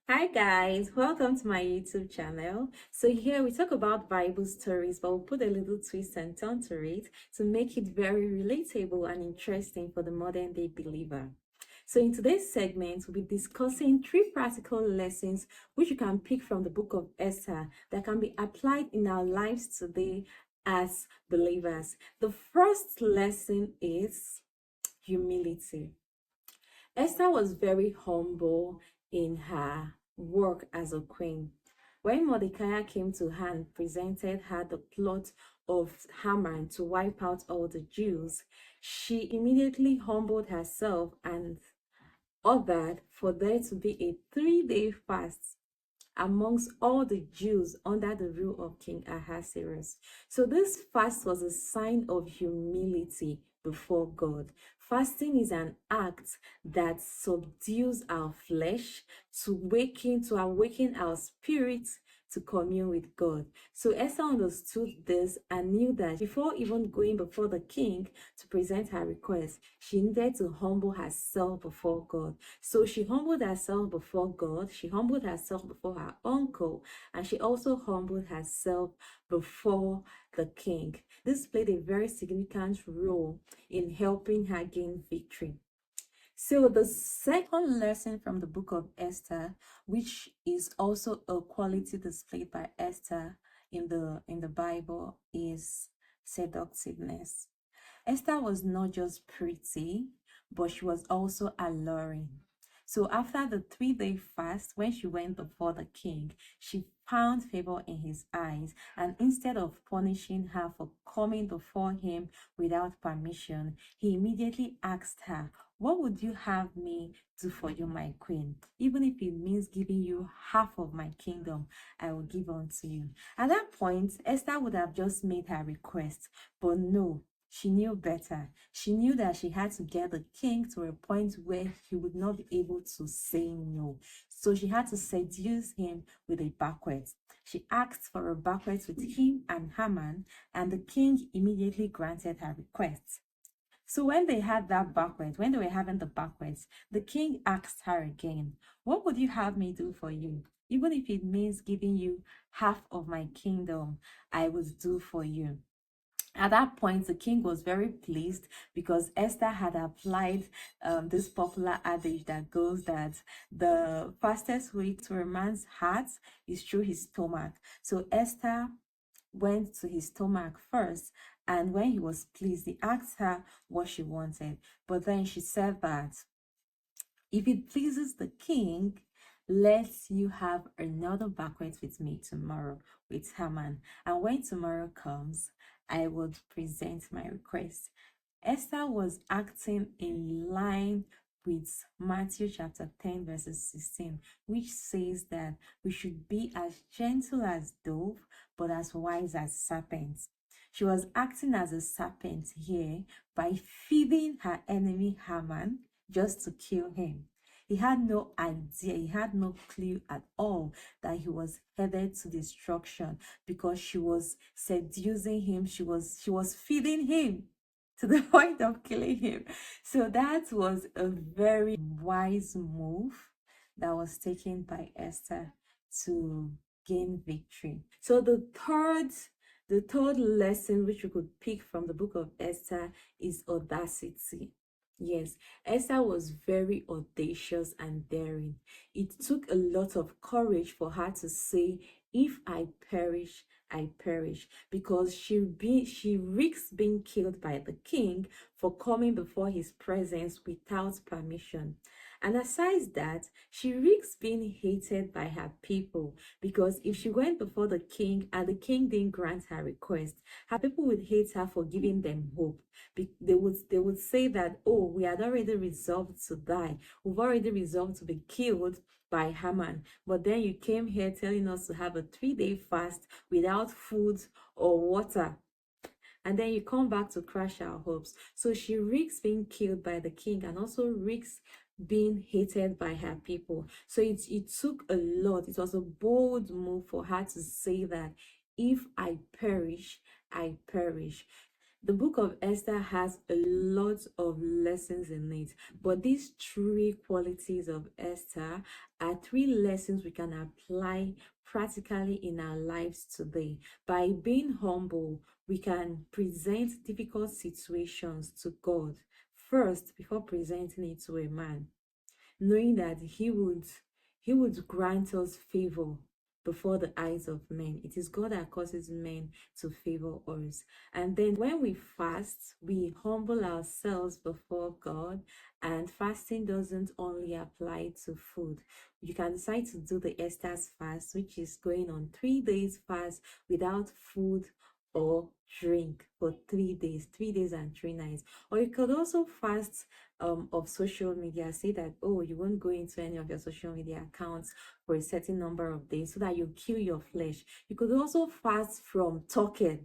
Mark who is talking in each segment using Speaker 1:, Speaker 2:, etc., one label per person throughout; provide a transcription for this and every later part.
Speaker 1: Hi guys, welcome to my YouTube channel. So here we talk about Bible stories, but we'll put a little twist and turn to it to make it very relatable and interesting for the modern day believer. So in today's segment, we'll be discussing three practical lessons which you can pick from the book of Esther that can be applied in our lives today as believers. The first lesson is humility. Esther was very humble in her work as a queen. When Mordecai came to her and presented her the plot of Haman to wipe out all the Jews, she immediately humbled herself and ordered for there to be a 3-day fast amongst all the Jews under the rule of King Ahasuerus. So this fast was a sign of humility before God. Fasting is an act that subdues our flesh to awaken our spirits to commune with God. So Esther understood this and knew that before even going before the king to present her request, she needed to humble herself before God. So she humbled herself before God, she humbled herself before her uncle, and she also humbled herself before the king. This played a very significant role in helping her gain victory. So the second lesson from the book of Esther, which is also a quality displayed by Esther in the Bible, is seductiveness. Esther was not just pretty, but she was also alluring. So after the 3-day fast, when she went before the king, she found favor in his eyes. And instead of punishing her for coming before him without permission, he immediately asked her, "What would you have me do for you, my queen? Even if it means giving you half of my kingdom, I will give unto you." At that point, Esther would have just made her request, but no, she knew better. She knew that she had to get the king to a point where he would not be able to say no. So she had to seduce him with a banquet. She asked for a banquet with him and Haman, and the king immediately granted her request. So when they had that banquet, when they were having the banquet, the king asked her again, "What would you have me do for you? Even if it means giving you half of my kingdom, I will do for you." At that point, the king was very pleased because Esther had applied this popular adage that goes that the fastest way to a man's heart is through his stomach. So Esther went to his stomach first, and when he was pleased, he asked her what she wanted. But then she said that if it pleases the king, let you have another banquet with me tomorrow with Haman. And when tomorrow comes, I would present my request. Esther was acting in line with Matthew chapter 10, verses 16, which says that we should be as gentle as dove, but as wise as serpents. She was acting as a serpent here by feeding her enemy Haman just to kill him. He had no idea, he had no clue at all that he was headed to destruction because she was seducing him, she was feeding him to the point of killing him. So that was a very wise move that was taken by Esther to gain victory. So the third lesson which we could pick from the book of Esther is audacity. Yes, Esther was very audacious and daring. It took a lot of courage for her to say, "If I perish, I perish," because she risks being killed by the king for coming before his presence without permission. And aside that, she risks being hated by her people because if she went before the king and the king didn't grant her request, her people would hate her for giving them hope. They would say that, "Oh, we had already resolved to die. We've already resolved to be killed by Haman. But then you came here telling us to have a 3-day fast without food or water. And then you come back to crush our hopes." So she risks being killed by the king and also risks being hated by her people. So it took a lot. It was a bold move for her to say that, "If I perish, I perish." The book of Esther has a lot of lessons in it, but these three qualities of Esther are three lessons we can apply practically in our lives today. By being humble, we can present difficult situations to God first before presenting it to a man, knowing that he would grant us favor before the eyes of men. It is God that causes men to favor us. And then when we fast, we humble ourselves before God. And fasting doesn't only apply to food. You can decide to do the Esther's fast, which is going on 3 days fast without food or drink for 3 days, 3 days and 3 nights. Or you could also fast of social media. Say that, oh, you won't go into any of your social media accounts for a certain number of days so that you kill your flesh. You could also fast from talking.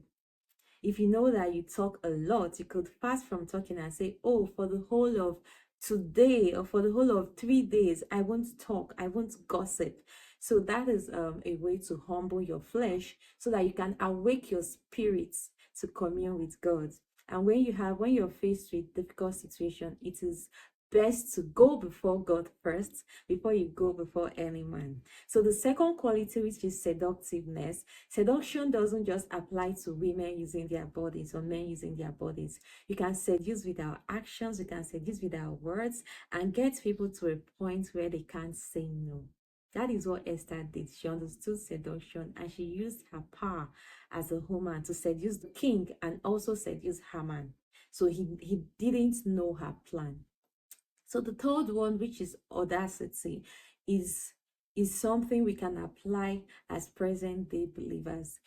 Speaker 1: If you know that you talk a lot, you could fast from talking and say, oh, for the whole of today or for the whole of 3 days, I won't talk, I won't gossip. So that is a way to humble your flesh so that you can awake your spirits to commune with God. And when you're faced with difficult situation, it is best to go before God first before you go before any man. So the second quality, which is seductiveness, seduction doesn't just apply to women using their bodies or men using their bodies. You can seduce with our actions, you can seduce with our words, and get people to a point where they can't say no. That is what Esther did. She understood seduction and she used her power as a woman to seduce the king and also seduce Haman. So he didn't know her plan. So the third one, which is audacity, is something we can apply as present day believers.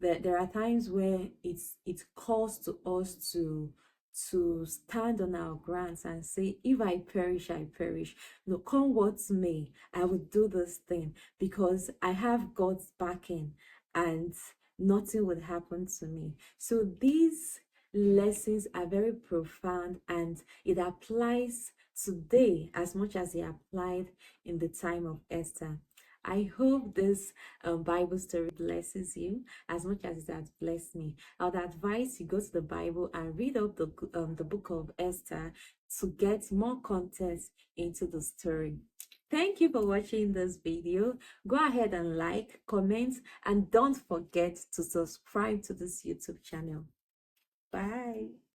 Speaker 1: There are times where it calls to us to stand on our grounds and say, if I perish, I perish. No, come what may, I will do this thing because I have God's backing and nothing would happen to me. So these lessons are very profound and it applies today as much as it applied in the time of Esther. I hope this Bible story blesses you as much as it has blessed me. I would advise you go to the Bible and read up the book of Esther to get more context into the story. Thank you for watching this video. Go ahead and like, comment, and don't forget to subscribe to this YouTube channel. Bye.